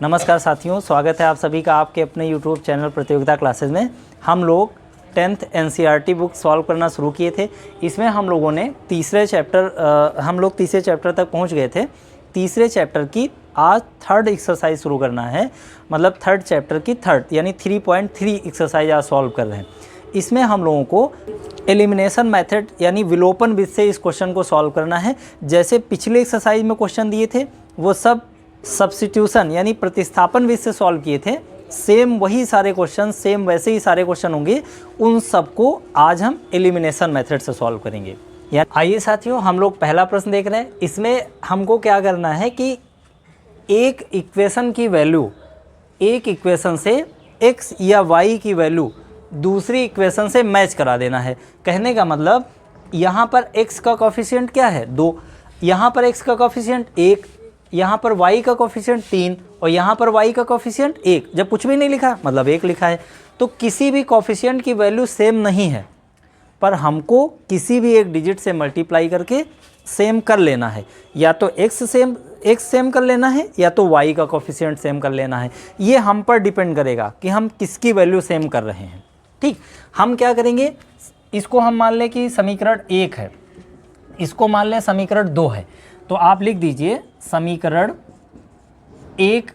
नमस्कार साथियों, स्वागत है आप सभी का आपके अपने YouTube चैनल प्रतियोगिता क्लासेस में। हम लोग 10th NCERT बुक सॉल्व करना शुरू किए थे। इसमें हम लोगों ने तीसरे चैप्टर तक पहुंच गए थे। तीसरे चैप्टर की आज थर्ड एक्सरसाइज शुरू करना है, मतलब थर्ड चैप्टर की थर्ड यानी 3.3 एक्सरसाइज आज सॉल्व कर रहे हैं। इसमें हम लोगों को एलिमिनेशन मेथड यानी विलोपन विधि से इस क्वेश्चन को सॉल्व करना है। जैसे पिछले एक्सरसाइज में क्वेश्चन दिए थे वो सब सब्स्टिट्यूशन यानी प्रतिस्थापन विधि से सॉल्व किए थे। सेम वही सारे क्वेश्चन, सेम वैसे ही सारे क्वेश्चन होंगे, उन सबको आज हम एलिमिनेशन मेथड से सॉल्व करेंगे। आइए साथियों, हम लोग पहला प्रश्न देख रहे हैं। इसमें हमको क्या करना है कि एक इक्वेशन की वैल्यू, एक इक्वेशन से x या y की वैल्यू दूसरी इक्वेशन से मैच करा देना है। कहने का मतलब यहाँ पर x का कोफिशिएंट क्या है 2, यहाँ पर x का कोफिशिएंट 1, यहाँ पर y का कोफिशिएंट 3 और यहाँ पर y का कोफिशिएंट 1। जब कुछ भी नहीं लिखा मतलब 1 लिखा है, तो किसी भी कोफिशिएंट की वैल्यू सेम नहीं है, पर हमको किसी भी एक डिजिट से मल्टीप्लाई करके सेम कर लेना है। या तो x सेम कर लेना है या तो y का कोफिशिएंट सेम कर लेना है। ये हम पर डिपेंड करेगा कि हम किसकी वैल्यू सेम कर रहे हैं। ठीक, हम क्या करेंगे, इसको हम मान लें कि समीकरण 1 है, इसको मान लें समीकरण 2 है, तो आप लिख दीजिए समीकरण 1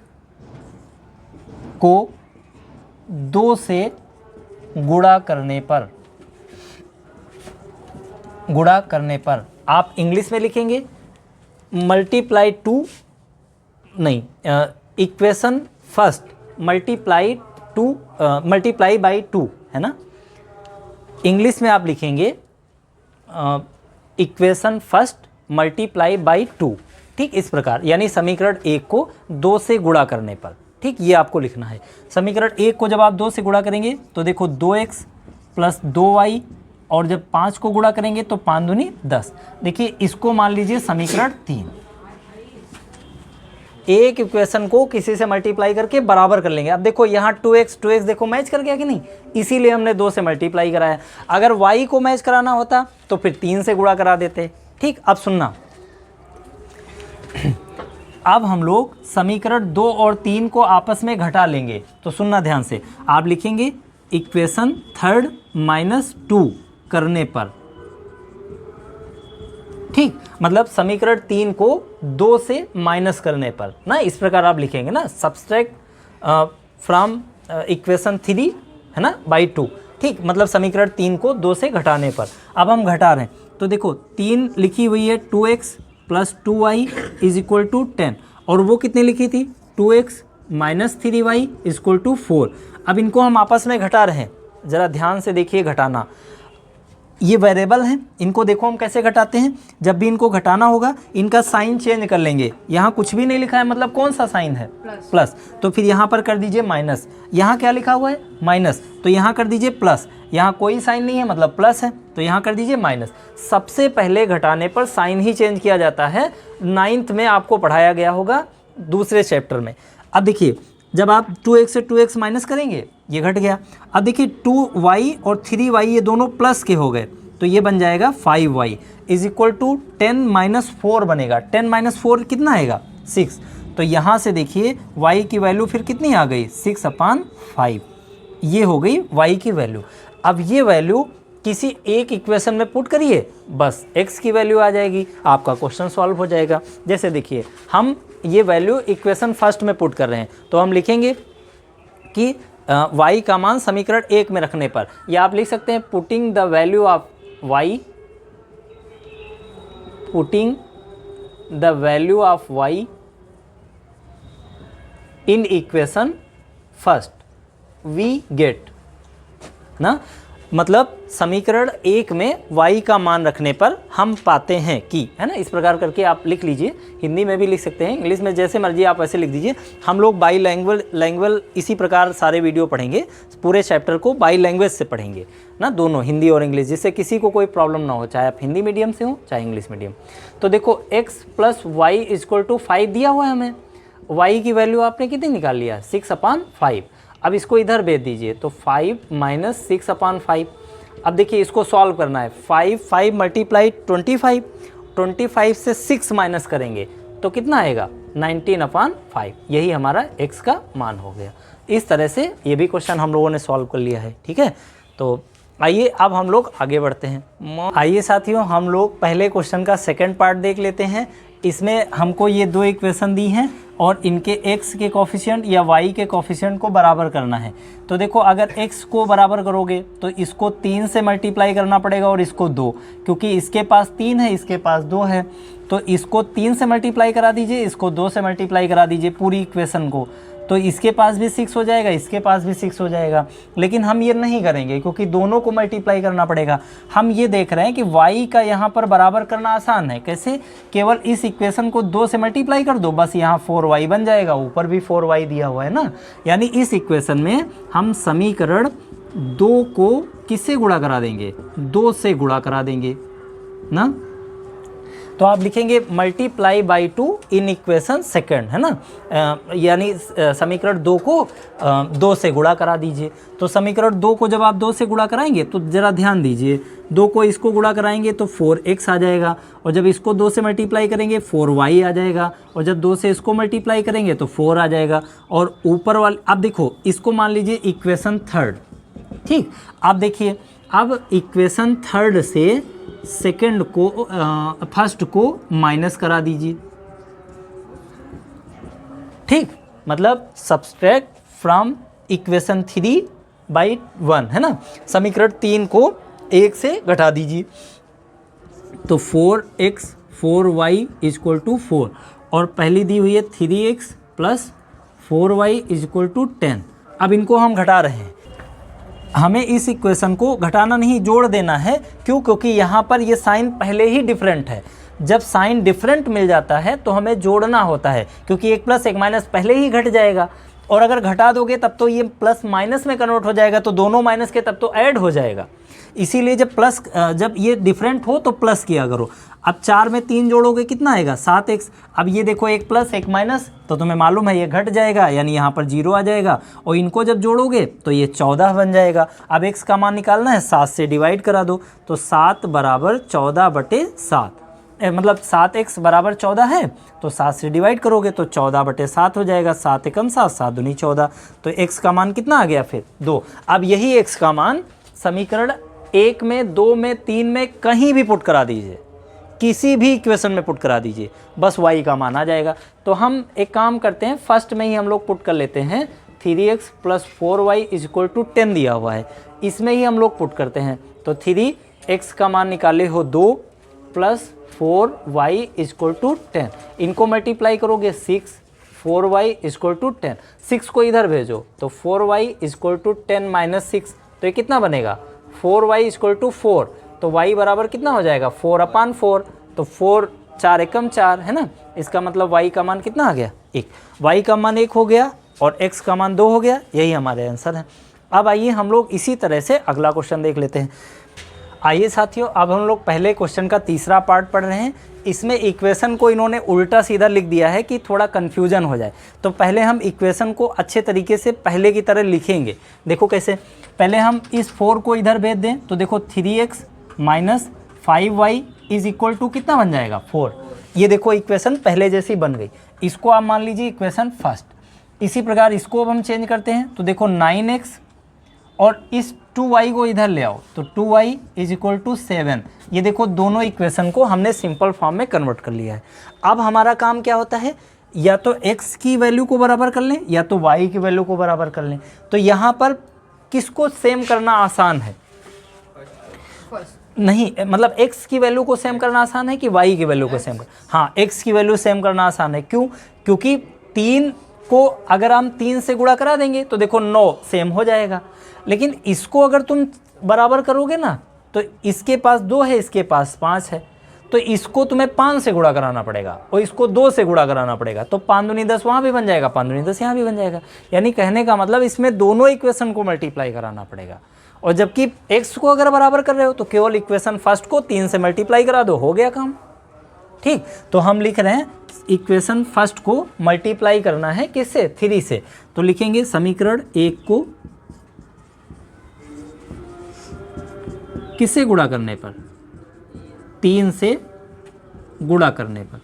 को 2 से गुणा करने पर आप इंग्लिश में लिखेंगे multiply equation first multiply by 2 है ना। इंग्लिश में आप लिखेंगे इक्वेशन फर्स्ट मल्टीप्लाई बाई 2। ठीक, इस प्रकार यानी समीकरण 1 को 2 से गुणा करने पर। ठीक, ये आपको लिखना है। समीकरण 1 को जब आप 2 से गुणा करेंगे तो देखो 2x प्लस 2y, और जब 5 को गुणा करेंगे तो 5 दूनी 10। देखिए इसको मान लीजिए समीकरण 3। एक इक्वेशन को किसी से मल्टीप्लाई करके बराबर कर लेंगे। अब देखो यहाँ 2x देखो मैच कर गया कि नहीं, इसीलिए हमने 2 से मल्टीप्लाई कराया। अगर y को मैच कराना होता तो फिर 3 से गुणा करा देते। ठीक, अब सुनना, अब हम लोग समीकरण 2 और 3 को आपस में घटा लेंगे। तो सुनना ध्यान से, आप लिखेंगे इक्वेशन थर्ड माइनस 2 करने पर। ठीक, मतलब समीकरण 3 को 2 से माइनस करने पर ना, इस प्रकार आप लिखेंगे ना, सब्सट्रैक्ट फ्रॉम इक्वेशन 3 है ना बाई 2। ठीक, मतलब समीकरण 3 को 2 से घटाने पर। अब हम घटा रहे हैं तो देखो 3 लिखी हुई है 2x plus 2y is equal to 10, और वो कितनी लिखी थी 2x minus 3y is equal to 4। अब इनको हम आपस में घटा रहे हैं, ज़रा ध्यान से देखिए घटाना। ये वेरिएबल हैं, इनको देखो हम कैसे घटाते हैं। जब भी इनको घटाना होगा इनका साइन चेंज कर लेंगे। यहाँ कुछ भी नहीं लिखा है, मतलब कौन सा साइन है प्लस, तो फिर यहाँ पर कर दीजिए माइनस। यहाँ क्या लिखा हुआ है माइनस, तो यहाँ कर दीजिए प्लस। यहाँ कोई साइन नहीं है मतलब प्लस है, तो यहाँ कर दीजिए माइनस। सबसे पहले घटाने पर साइन ही चेंज किया जाता है। 9th में आपको पढ़ाया गया होगा दूसरे चैप्टर में। अब देखिए जब आप 2x से 2x माइनस करेंगे ये घट गया। अब देखिए 2y और 3y ये दोनों प्लस के हो गए, तो ये बन जाएगा 5y is equal to 10 minus 4 बनेगा। 10 माइनस 4 कितना आएगा 6। तो यहाँ से देखिए y की वैल्यू फिर कितनी आ गई 6/5। ये हो गई y की वैल्यू। अब ये वैल्यू किसी एक इक्वेशन में पुट करिए, बस x की वैल्यू आ जाएगी, आपका क्वेश्चन सॉल्व हो जाएगा। जैसे देखिए हम ये वैल्यू इक्वेशन फर्स्ट में पुट कर रहे हैं, तो हम लिखेंगे कि y का मान समीकरण 1 में रखने पर, या आप लिख सकते हैं putting the value of y in equation first we get ना, मतलब समीकरण 1 में y का मान रखने पर हम पाते हैं कि, है ना। इस प्रकार करके आप लिख लीजिए, हिंदी में भी लिख सकते हैं, इंग्लिश में जैसे मर्जी आप ऐसे लिख दीजिए। हम लोग बाई लैंग्वेज इसी प्रकार सारे वीडियो पढ़ेंगे, पूरे चैप्टर को बाई लैंग्वेज से पढ़ेंगे ना, दोनों हिंदी और इंग्लिश, जिससे किसी को कोई प्रॉब्लम ना हो, चाहे आप हिंदी मीडियम से हो चाहे इंग्लिश मीडियम। तो देखो x plus y is equal to 5 दिया हुआ है हमें, y की वैल्यू आपने कितनी निकाल लिया 6/5। अब इसको इधर भेज दीजिए, तो 5 माइनस 6/5। अब देखिए इसको सॉल्व करना है। 5 मल्टीप्लाई 25 से 6 माइनस करेंगे तो कितना आएगा 19/5, यही हमारा x का मान हो गया। इस तरह से ये भी क्वेश्चन हम लोगों ने सॉल्व कर लिया है। ठीक है, तो आइए अब हम लोग आगे बढ़ते हैं। आइए साथियों, हम लोग पहले क्वेश्चन का सेकंड पार्ट देख लेते हैं। इसमें हमको ये दो इक्वेशन दी हैं और इनके x के कोफिशिएंट या y के कोफिशिएंट को बराबर करना है। तो देखो, अगर x को बराबर करोगे तो इसको 3 से मल्टीप्लाई करना पड़ेगा और इसको 2, क्योंकि इसके पास 3 है, इसके पास 2 है। तो इसको 3 से मल्टीप्लाई करा दीजिए, इसको 2 से मल्टीप्लाई करा दीजिए पूरी इक्वेशन को, तो इसके पास भी 6 हो जाएगा, इसके पास भी 6 हो जाएगा। लेकिन हम ये नहीं करेंगे क्योंकि दोनों को मल्टीप्लाई करना पड़ेगा। हम ये देख रहे हैं कि y का यहाँ पर बराबर करना आसान है। कैसे? केवल इस इक्वेशन को 2 से मल्टीप्लाई कर दो, बस यहाँ 4y बन जाएगा, ऊपर भी 4y दिया हुआ है ना। यानी इस इक्वेशन में हम समीकरण 2 को किससे गुणा करा देंगे? 2 से गुणा करा देंगे ना। तो आप लिखेंगे multiply by 2 in equation second, है ना। यानी समीकरण 2 को 2 से गुणा करा दीजिए। तो समीकरण 2 को जब आप 2 से गुणा कराएंगे तो ज़रा ध्यान दीजिए, 2 को इसको गुणा कराएंगे तो 4x आ जाएगा, और जब इसको 2 से मल्टीप्लाई करेंगे 4y आ जाएगा, और जब 2 से इसको मल्टीप्लाई करेंगे तो 4 आ जाएगा। और ऊपर वाले आप देखो, इसको मान लीजिए इक्वेशन थर्ड। ठीक, आप देखिए, अब इक्वेशन थर्ड से सेकंड को फर्स्ट को माइनस करा दीजिए। ठीक, मतलब सब्सट्रैक्ट फ्रॉम इक्वेशन 3/1, है ना। समीकरण 3 को 1 से घटा दीजिए, तो 4x 4y इक्वल टू 4, और पहली दी हुई है 3x plus 4y equal to 10। अब इनको हम घटा रहे हैं, हमें इस इक्वेशन को घटाना नहीं, जोड़ देना है। क्यों? क्योंकि यहाँ पर ये साइन पहले ही डिफरेंट है। जब साइन डिफरेंट मिल जाता है तो हमें जोड़ना होता है, क्योंकि 1 प्लस 1 माइनस पहले ही घट जाएगा, और अगर घटा दोगे तब तो ये प्लस माइनस में कन्वर्ट हो जाएगा, तो दोनों माइनस के तब तो ऐड हो जाएगा। इसीलिए जब ये डिफरेंट हो तो प्लस किया करो। अब 4 में 3 जोड़ोगे कितना आएगा? 7x। अब ये देखो, 1 प्लस 1 माइनस, तो तुम्हें मालूम है ये घट जाएगा, यानी यहाँ पर 0 आ जाएगा, और इनको जब जोड़ोगे तो ये 14 बन जाएगा। अब x का मान निकालना है, 7 से डिवाइड करा दो, तो 7 बराबर 14/7, मतलब 7x बराबर 14 है, तो 7 से डिवाइड करोगे तो 14/7 हो जाएगा। 7 एकम 7, 7 दूनी 14, तो x का मान कितना आ गया फिर? 2। अब यही x का मान समीकरण 1 में, 2 में, 3 में कहीं भी पुट करा दीजिए, किसी भी इक्वेशन में पुट करा दीजिए, बस y का मान आ जाएगा। तो हम एक काम करते हैं, फर्स्ट में ही हम लोग पुट कर लेते हैं, 3x plus 4y equal to 10 दिया हुआ है, इसमें ही हम लोग पुट करते हैं। तो 3x का मान निकाले हो 2 प्लस 4y इक्वल टू 10, इनको मल्टीप्लाई करोगे 6, 4y इक्वल टू 10, 6 को इधर भेजो तो 4y इक्वल टू 10 माइनस 6, तो ये कितना बनेगा? 4y इक्वल टू 4, तो y बराबर कितना हो जाएगा? 4/4, तो 4 4 एकम 4, है ना। इसका मतलब y का मान कितना आ गया? 1। y का मान 1 हो गया और x का मान 2 हो गया, यही हमारे आंसर है। अब आइए हम लोग इसी तरह से अगला क्वेश्चन देख लेते हैं। आइए साथियों, अब हम लोग पहले क्वेश्चन का तीसरा पार्ट पढ़ रहे हैं। इसमें इक्वेशन को इन्होंने उल्टा सीधा लिख दिया है कि थोड़ा कन्फ्यूजन हो जाए। तो पहले हम इक्वेशन को अच्छे तरीके से पहले की तरह लिखेंगे। देखो कैसे, पहले हम इस 4 को इधर भेज दें, तो देखो 3x minus 5y is equal to कितना बन जाएगा? 4। ये देखो इक्वेशन पहले जैसी बन गई। इसको आप मान लीजिए इक्वेशन फर्स्ट। इसी प्रकार इसको अब हम चेंज करते हैं, तो देखो 9x और इस 2y को इधर ले आओ, तो 2y इज इक्वल टू 7। ये देखो दोनों इक्वेशन को हमने सिंपल फॉर्म में कन्वर्ट कर लिया है। अब हमारा काम क्या होता है, या तो x की वैल्यू को बराबर कर लें या तो y की वैल्यू को बराबर कर लें। तो यहाँ पर किसको सेम करना आसान है? नहीं, मतलब x की वैल्यू को सेम करना आसान है कि y की वैल्यू को सेम कर? हाँ, x की वैल्यू सेम करना आसान है। क्यों? क्योंकि 3 को अगर हम 3 से गुणा करा देंगे तो देखो 9 सेम हो जाएगा, लेकिन इसको अगर तुम बराबर करोगे ना, तो इसके पास 2 है, इसके पास 5 है, तो इसको तुम्हें 5 से गुणा कराना पड़ेगा और इसको 2 से गुणा कराना पड़ेगा, तो 5 दूनी 10 वहाँ भी बन जाएगा, 5 दूनी 10 यहाँ भी बन जाएगा। यानी कहने का मतलब इसमें दोनों इक्वेशन को मल्टीप्लाई कराना पड़ेगा। और जबकि x को अगर बराबर कर रहे हो तो केवल इक्वेशन फर्स्ट को 3 से मल्टीप्लाई करा दो, हो गया काम। ठीक, तो हम लिख रहे हैं इक्वेशन फर्स्ट को मल्टीप्लाई करना है किससे? 3 से। तो लिखेंगे समीकरण 1 को किससे गुणा करने पर? 3 से गुणा करने पर।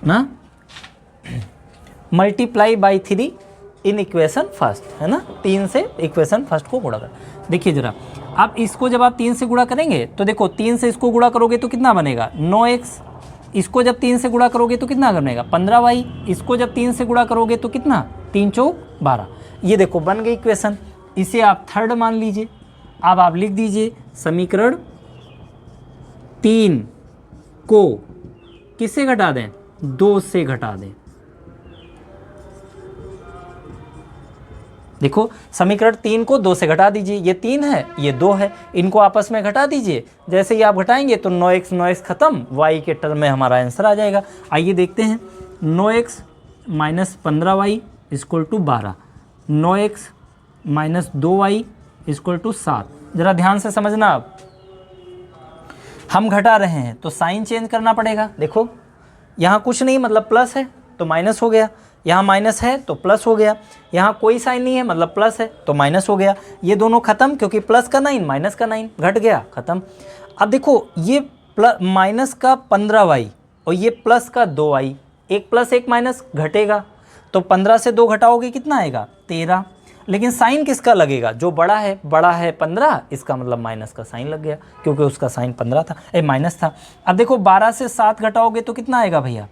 ना, multiply by 3 in equation first, है ना, 3 से इक्वेशन फर्स्ट को गुणा कर। देखिए जरा, अब इसको जब आप 3 से गुणा करेंगे तो देखो 3 से इसको गुणा करोगे तो कितना बनेगा 9x, इसको जब 3 से गुणा करोगे तो कितना बनेगा 15y, इसको जब 3 से गुणा करोगे तो कितना 3 चौक 12। ये देखो बन गई इक्वेशन, इसे आप थर्ड मान लीजिए। अब आप लिख दीजिए समीकरण 3 को किससे घटा दें, 2 से घटा दें। देखो समीकरण 3 को 2 से घटा दीजिए, ये 3 है ये 2 है, इनको आपस में घटा दीजिए। जैसे ही आप घटाएंगे तो 9x खत्म, y के टर्म में हमारा आंसर आ जाएगा। आइए देखते हैं, 9x minus 15y equal to 12, 9x minus 2y equal to 7। ज़रा ध्यान से समझना, अब हम घटा रहे हैं तो साइन चेंज करना पड़ेगा। देखो यहाँ कुछ नहीं मतलब प्लस है तो माइनस हो गया, यहाँ माइनस है तो प्लस हो गया, यहाँ कोई साइन नहीं है मतलब प्लस है तो माइनस हो गया। ये दोनों खत्म, क्योंकि प्लस का 9 माइनस का 9 घट गया, खत्म। अब देखो ये माइनस का 15y और ये प्लस का 2y, एक प्लस एक माइनस घटेगा, तो 15 से 2 घटाओगे कितना आएगा 13। लेकिन साइन किसका लगेगा, जो बड़ा है 15, इसका मतलब माइनस का साइन लग गया, क्योंकि उसका साइन 15 था, माइनस था। अब देखो 12 से 7 घटाओगे तो कितना आएगा भैया,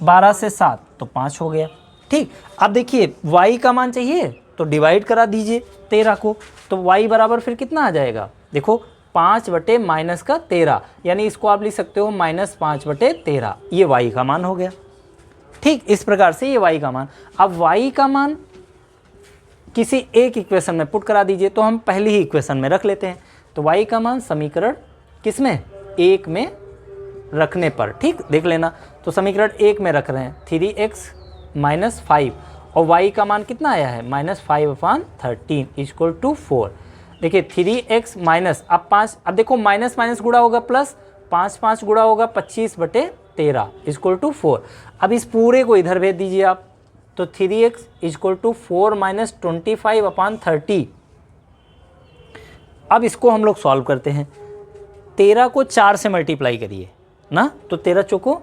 12 से 7 तो 5 हो गया। ठीक, अब देखिए y का मान चाहिए तो डिवाइड करा दीजिए 13 को, तो y बराबर फिर कितना आ जाएगा, देखो 5 बटे माइनस का 13, यानी इसको आप लिख सकते हो -5/13, ये y का मान हो गया। ठीक, इस प्रकार से ये y का मान। अब y का मान किसी एक इक्वेशन में पुट करा दीजिए, तो हम पहली ही इक्वेशन में रख लेते हैं। तो y का मान समीकरण किसमें, 1 में रखने पर, ठीक देख लेना, तो समीकरण 1 में रख रहे हैं 3x माइनस 5, और y का मान कितना आया है -5/13 इक्वल टू 4। देखिए 3x माइनस, अब 5, अब देखो माइनस माइनस गुणा होगा प्लस, 5 गुणा होगा 25/13 इक्वल टू 4। अब इस पूरे को इधर भेज दीजिए आप, तो 3x इक्वल टू 4 माइनस 25/30। अब इसको हम लोग सॉल्व करते हैं, 13 को 4 से मल्टीप्लाई करिए ना, तो 13 चौको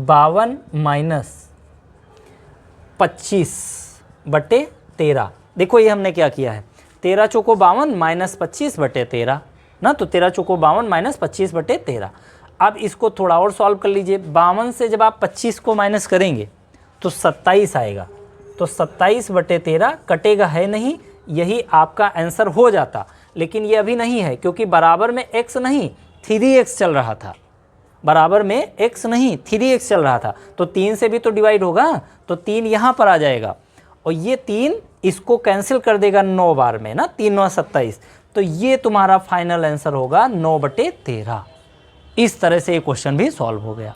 52 माइनस 25/13। देखो ये हमने क्या किया है, 13 चौको 52 माइनस 25/13 ना, तो 13 चौको 52 माइनस 25/13। अब इसको थोड़ा और सॉल्व कर लीजिए, 52 से जब आप 25 को माइनस करेंगे तो 27 आएगा, तो 27/13 कटेगा है नहीं, यही आपका आंसर हो जाता। लेकिन ये अभी नहीं है, क्योंकि बराबर में x नहीं 3x चल रहा था, बराबर में x नहीं 3x चल रहा था, तो 3 से भी तो डिवाइड होगा, तो 3 यहाँ पर आ जाएगा, और ये 3 इसको कैंसिल कर देगा 9 बार में ना, 3 9 27, तो ये तुम्हारा फाइनल आंसर होगा 9/13। इस तरह से ये क्वेश्चन भी सॉल्व हो गया।